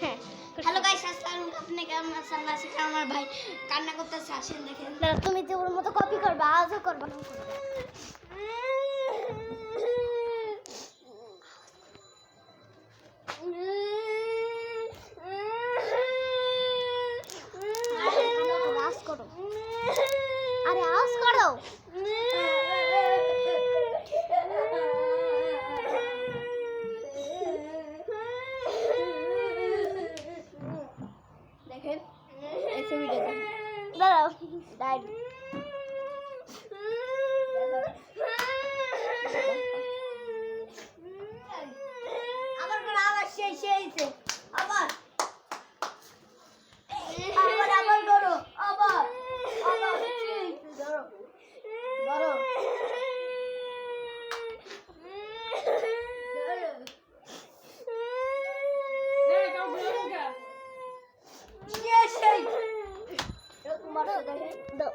হ্যাঁ hello guys, আসসালামু আলাইকুম। আপনি কেমন আছেন? আল্লাহ শিখা আমার ভাই কান্না করতেছে, আসেন দেখেন। তুমি যে ওর মতো কপি করবা, আজও করবা না। আওয়াজ করো, আরে আওয়াজ করো। দেখেন এই ছবিটা দেখেন। দাঁড়াও, দাঁড়াও। আবার করে আবার সেই হইছে। আবার আবার আবার করো, আবার আবার সেই হইছে। ধরো ধরো দাও।